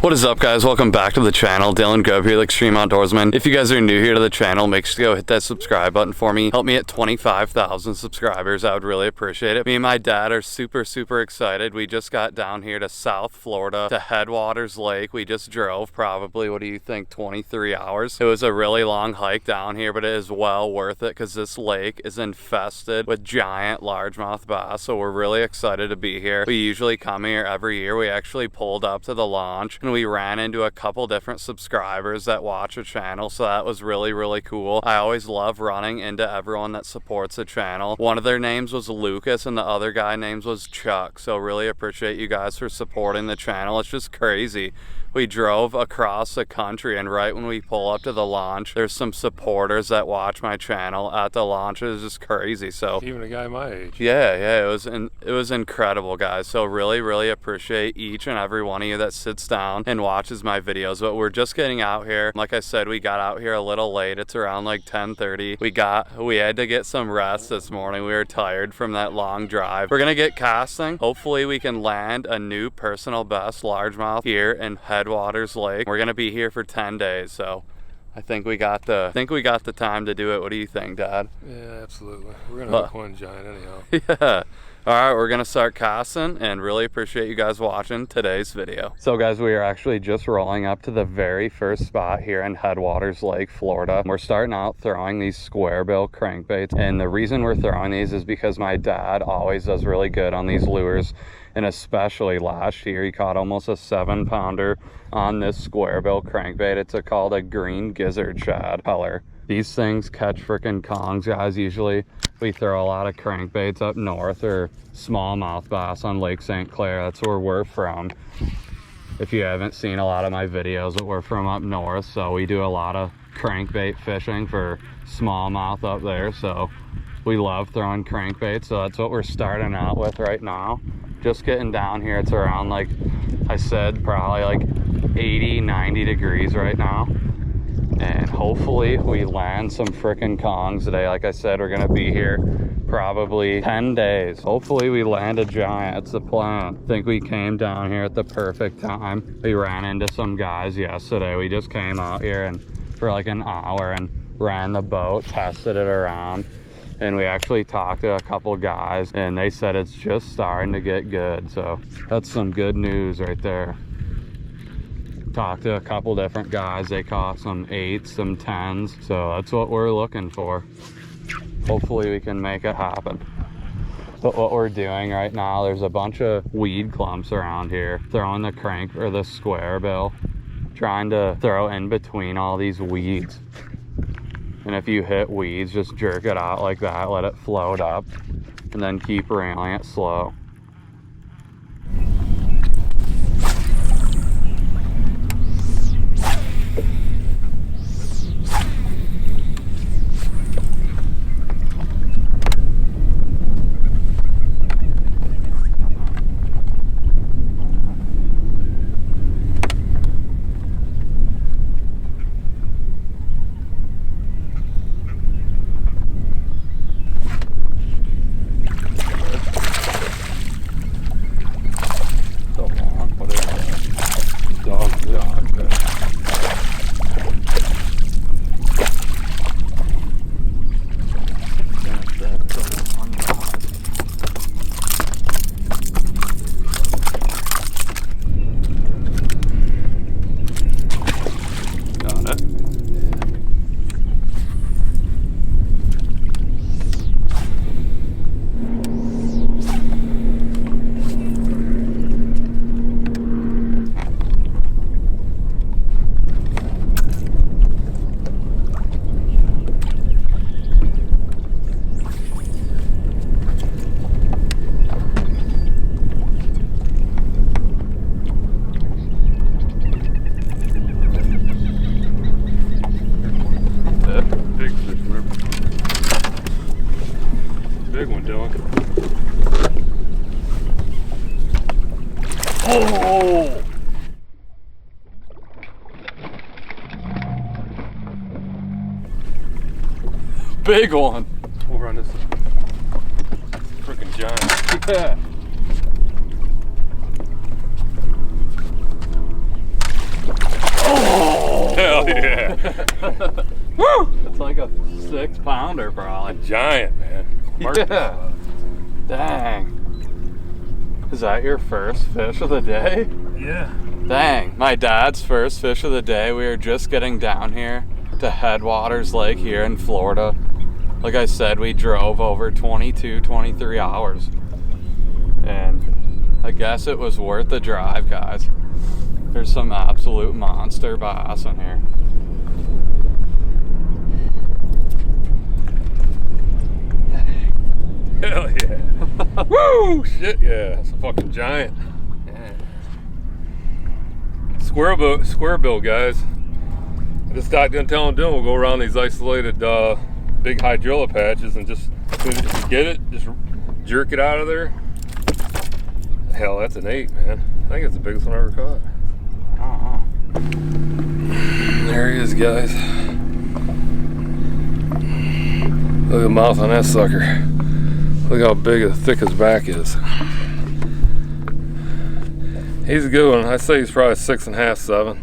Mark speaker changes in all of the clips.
Speaker 1: What is up, guys? Welcome back to the channel. Dylan Grubb here, Extreme.Outdoorsmen. If you guys are new here to the channel, make sure to go hit that subscribe button for me. Help me at 25,000 subscribers. I would really appreciate it. Me and my dad are super excited. We just got down here to South Florida to Headwaters Lake. We just drove probably, what do you think, 23 hours. It was a really long hike down here, but it is well worth it because this lake is infested with giant largemouth bass. So we're really excited to be here. We usually come here every year. We actually pulled up to the launch and we ran into a couple different subscribers that watch the channel, so that was really cool. I always love running into everyone that supports the channel. One of their names was Lucas and the other guy names was Chuck, so really appreciate you guys for supporting the channel. It's just crazy. We drove across the country, and right when we pull up to the launch, there's some supporters that watch my channel at the launch. It was just crazy. So
Speaker 2: even a guy my age.
Speaker 1: Yeah, it was incredible, guys. So really appreciate each and every one of you that sits down and watches my videos. But we're just getting out here. Like I said, we got out here a little late. It's around like 10:30. We had to get some rest this morning. We were tired from that long drive. We're gonna get casting. Hopefully we can land a new personal best largemouth here in Headwaters Lake. We're gonna be here for 10 days, so I think we got the time to do it. What do you think, Dad?
Speaker 2: Yeah, absolutely. We're gonna hook one giant anyhow.
Speaker 1: Yeah. All right, we're gonna start casting, and really appreciate you guys watching today's video. So guys, we are actually just rolling up to the very first spot here in Headwaters Lake, Florida. We're starting out throwing these square bill crankbaits, and the reason we're throwing these is because my dad always does really good on these lures, and especially last year he caught almost a 7-pounder on this square bill crankbait. It's called a green gizzard shad color. These things catch freaking kongs, guys. Usually we throw a lot of crankbaits up north or smallmouth bass on Lake St. Clair. That's where we're from. If you haven't seen a lot of my videos, we're from up north, so we do a lot of crankbait fishing for smallmouth up there. So we love throwing crankbaits, so that's what we're starting out with right now. Just getting down here, it's around, like I said, probably like 80-90 degrees right now. And hopefully we land some frickin' kongs today. Like I said, we're gonna be here probably 10 days. Hopefully we land a giant. It's the plan. I think we came down here at the perfect time. We ran into some guys yesterday. We just came out here and for like an hour and ran the boat, tested it around, and we actually talked to a couple guys and they said it's just starting to get good. So that's some good news right there. Talked to a couple different guys. They caught some 8s, some 10s, so that's what we're looking for. Hopefully we can make it happen. But what we're doing right now, there's a bunch of weed clumps around here. Throwing the crank or the square bill, trying to throw in between all these weeds. And if you hit weeds, just jerk it out like that, let it float up, and then keep reeling it slow. big one.
Speaker 2: Over on this freaking giant.
Speaker 1: Yeah. Oh!
Speaker 2: Hell yeah.
Speaker 1: Woo! It's like a 6-pounder probably.
Speaker 2: Giant, man.
Speaker 1: Yeah. Dang. Is that your first fish of the day?
Speaker 2: Yeah.
Speaker 1: Dang. My dad's first fish of the day. We were just getting down here to Headwaters Lake here in Florida. Like I said, we drove over 22, 23 hours. And I guess it was worth the drive, guys. There's some absolute monster bass in here.
Speaker 2: Hell yeah. Woo! Shit, yeah. That's a fucking giant.
Speaker 1: Yeah.
Speaker 2: Square bill, guys. I just got done telling Dylan we'll go around these isolated big hydrilla patches and just, as soon as you get it, just jerk it out of there. Hell, that's an 8, man. I think it's the biggest one I ever caught.
Speaker 1: Uh-huh.
Speaker 2: There he is, guys. Look at the mouth on that sucker. Look how big and thick his back is. He's a good one. I say he's probably 6.5, 7.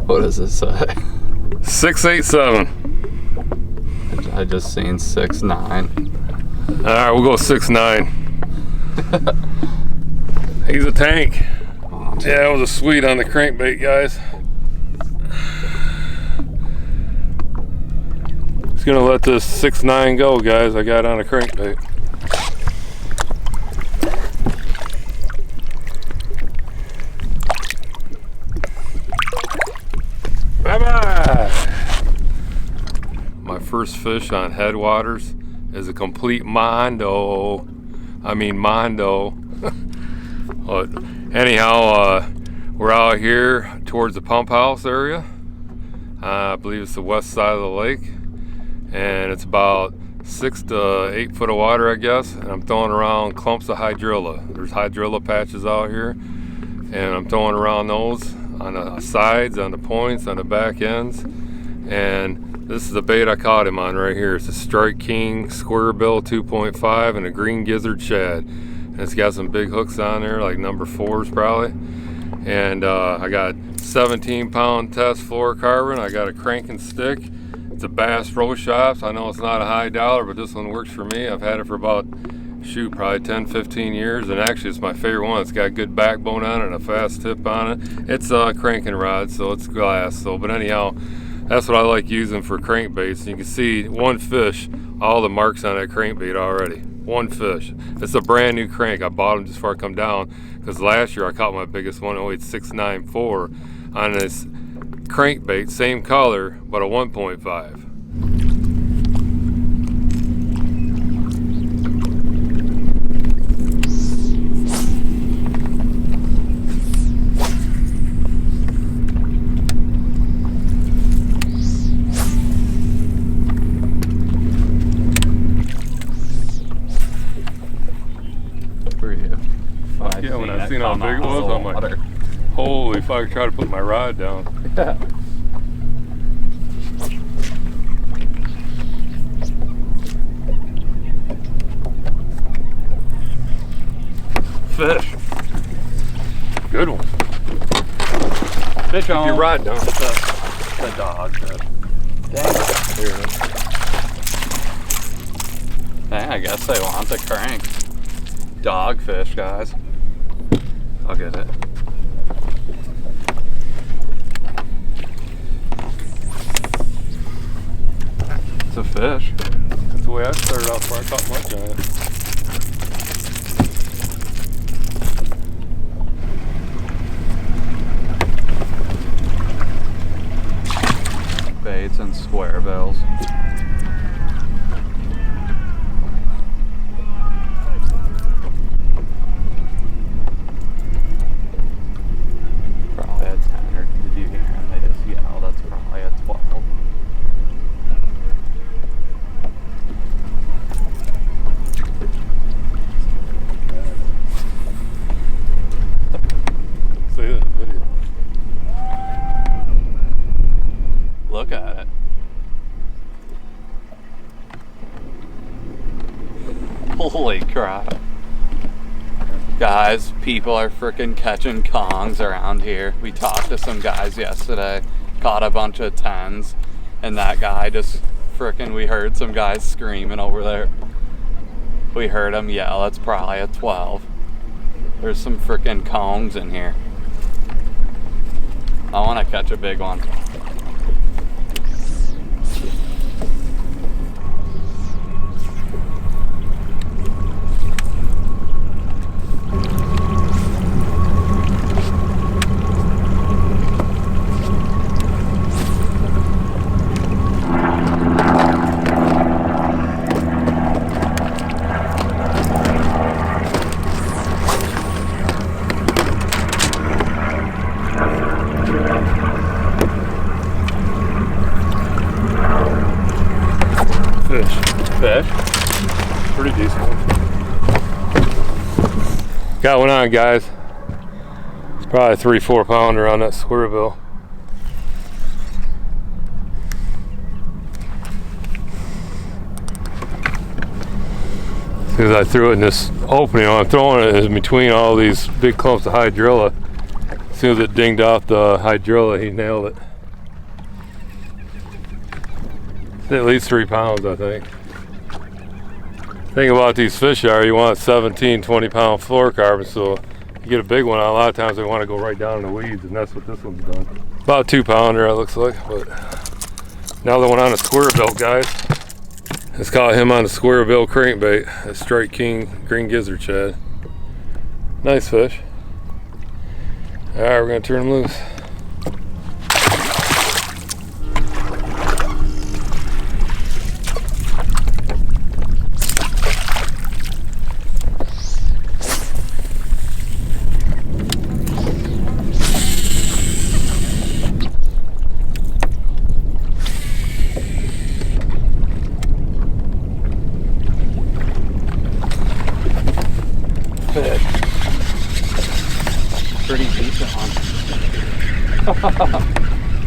Speaker 1: What does it say?
Speaker 2: 6'8", 7.
Speaker 1: I just seen 6'9".
Speaker 2: All right, we'll go 6'9". He's a tank. Yeah, it was a sweet on the crankbait, guys. Just gonna let this 6'9" go, guys. I got on a crankbait. Bye-bye. My first fish on Headwaters is a complete mondo. I mean mondo. But anyhow, we're out here towards the pump house area. I believe it's the west side of the lake, and it's about 6 to 8 foot of water, I guess. And I'm throwing around clumps of hydrilla. There's hydrilla patches out here, and I'm throwing around those on the sides, on the points, on the back ends. And this is the bait I caught him on right here. It's a Strike King Square Bill 2.5 and a green gizzard shad. And it's got some big hooks on there, like number 4s probably. And I got 17-pound test fluorocarbon. I got a cranking stick. It's a Bass Pro Shops. I know it's not a high dollar, but this one works for me. I've had it for about, probably 10, 15 years. And actually, it's my favorite one. It's got good backbone on it and a fast tip on it. It's a cranking rod, so it's glass. So, but anyhow, that's what I like using for crankbaits. And you can see one fish, all the marks on that crankbait already. One fish. It's a brand new crank. I bought them just before I come down, because last year I caught my biggest one. It weighed 694 on this crankbait, same color, but a 1.5. Yeah, when I seen how big it was, I'm like, holy fuck, I tried to put my rod down.
Speaker 1: Yeah. Fish.
Speaker 2: Good one.
Speaker 1: Fish on.
Speaker 2: Your rod down.
Speaker 1: The dog fish. Dang.
Speaker 2: Here it is.
Speaker 1: Dang, I guess they want the crank. Dogfish, guys. I'll get it. It's a fish.
Speaker 2: That's the way I started off before I caught my giant.
Speaker 1: Baits and square bills. Probably a 10, or did you hear him? They just yell. That's probably a 12.
Speaker 2: See that in the video.
Speaker 1: Holy crap. Guys, people are freaking catching kongs around here. We talked to some guys yesterday, caught a bunch of 10s, and that guy just freaking, we heard some guys screaming over there. We heard him yell, it's probably a 12. There's some freaking kongs in here. I want to catch a big one. Fish.
Speaker 2: Pretty decent one. Got one on, guys. It's probably a 3-4 pounder on that square bill. As soon as I threw it in this opening, I'm throwing it in between all these big clumps of hydrilla. As soon as it dinged off the hydrilla, he nailed it. It's at least 3 pounds, I think. Thing about these fish are you want 17, 20 pound fluorocarbon, so you get a big one, a lot of times they want to go right down in the weeds, and that's what this one's done. About 2 pounder it looks like, but now the one on a square bill, guys. Let's caught him on the square bill crankbait, a Strike King green gizzard shad. Nice fish. Alright, we're gonna turn him loose.
Speaker 1: Fish. Pretty decent one.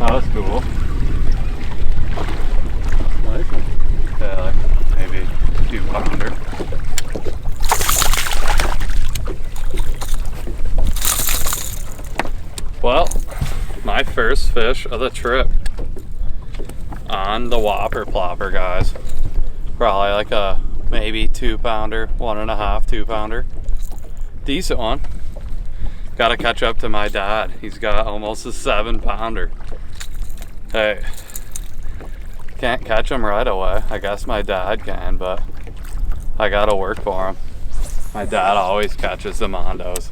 Speaker 1: That was cool. Nice one. Yeah, like maybe 2 pounder. Well, my first fish of the trip on the Whopper Plopper, guys. Probably like a maybe 2 pounder, 1.5, 2 pounder. Decent one. Gotta catch up to my dad. He's got almost a 7 pounder. Hey, can't catch him right away. I guess my dad can, but I gotta work for him. My dad always catches the mondos.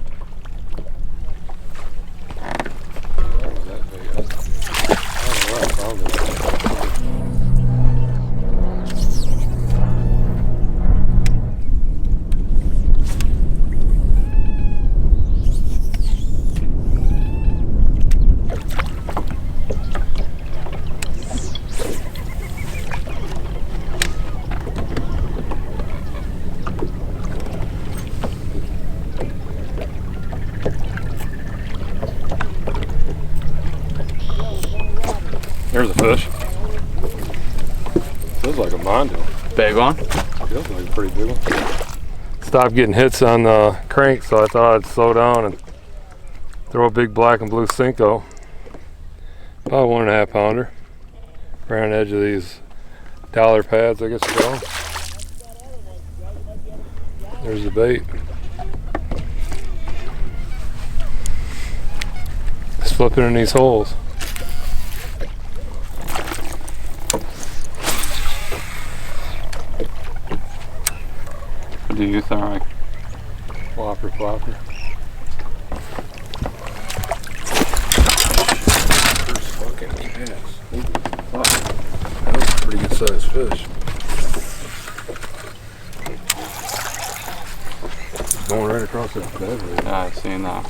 Speaker 2: There's a fish. Feels like a mondo.
Speaker 1: Big one?
Speaker 2: Feels like a pretty big one. Stopped getting hits on the crank, so I thought I'd slow down and throw a big black and blue Cinco. About 1.5 pounder. Right on the edge of these dollar pads, I guess you call them. There's the bait. It's flipping in these holes.
Speaker 1: What do you think?
Speaker 2: Flopper, flopper. First fucking cast. Wow. That was a pretty good sized fish. Going right across that bed right.
Speaker 1: Yeah, I've seen that.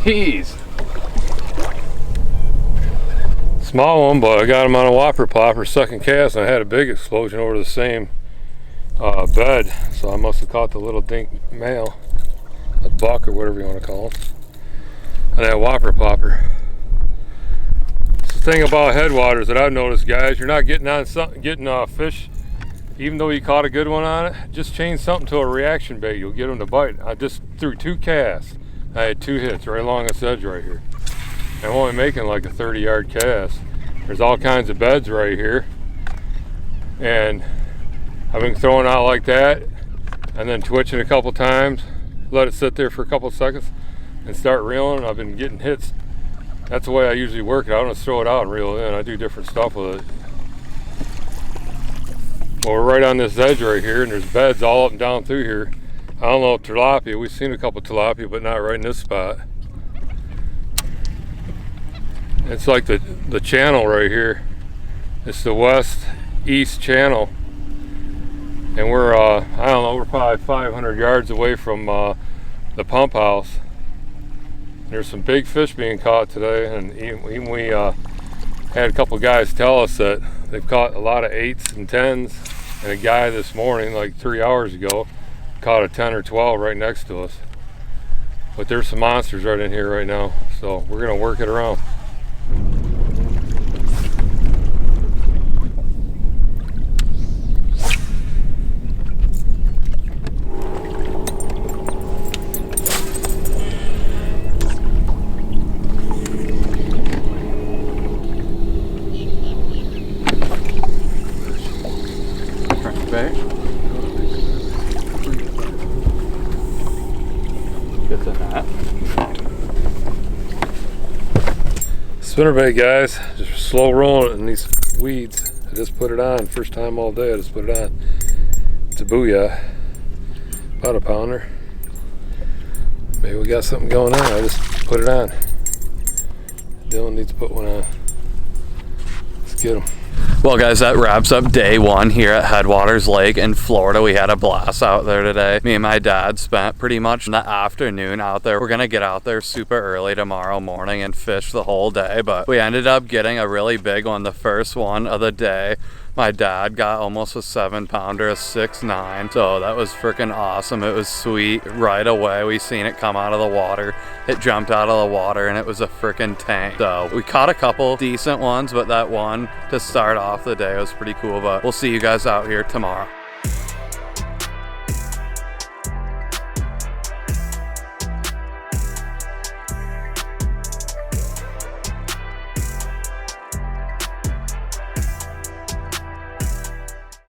Speaker 1: Jeez.
Speaker 2: Small one, but I got him on a whopper plopper, second cast, and I had a big explosion over the same bed. So I must have caught the little dink male, a buck or whatever you want to call him, on that whopper plopper. It's the thing about Headwaters that I've noticed, guys. You're not getting on something, getting fish, even though you caught a good one on it. Just change something to a reaction bait. You'll get them to bite. I just threw 2 casts. I had 2 hits right along this edge right here. I'm only making like a 30-yard cast. There's all kinds of beds right here, and I've been throwing out like that and then twitching a couple times, let it sit there for a couple seconds and start reeling. I've been getting hits. That's the way I usually work it. I don't just throw it out and reel it in. I do different stuff with it. Well, we're right on this edge right here, and there's beds all up and down through here. I don't know if tilapia, we've seen a couple tilapia, but not right in this spot. It's like the channel right here. It's the west-east channel. And we're, I don't know, we're probably 500 yards away from the pump house. There's some big fish being caught today, and even we had a couple guys tell us that they've caught a lot of 8s and 10s, and a guy this morning, like 3 hours ago, caught a 10 or 12 right next to us. But there's some monsters right in here right now, so we're gonna work it around.
Speaker 1: Crankbait. Gets a net.
Speaker 2: Spinnerbait, guys, just slow rolling it in these weeds. I just put it on, first time all day I just put it on. It's a booyah, about a pounder. Maybe we got something going on, I just put it on. Dylan needs to put one on. Let's get him.
Speaker 1: Well, guys, that wraps up day 1 here at Headwaters Lake in Florida. We had a blast out there today. Me and my dad spent pretty much the afternoon out there. We're gonna get out there super early tomorrow morning and fish the whole day, but we ended up getting a really big one, the first one of the day. My dad got almost a 7-pounder, a 6'9", so that was freaking awesome. It was sweet right away. We seen it come out of the water. It jumped out of the water and it was a freaking tank. So we caught a couple decent ones, but that one to start off the day was pretty cool. But we'll see you guys out here tomorrow.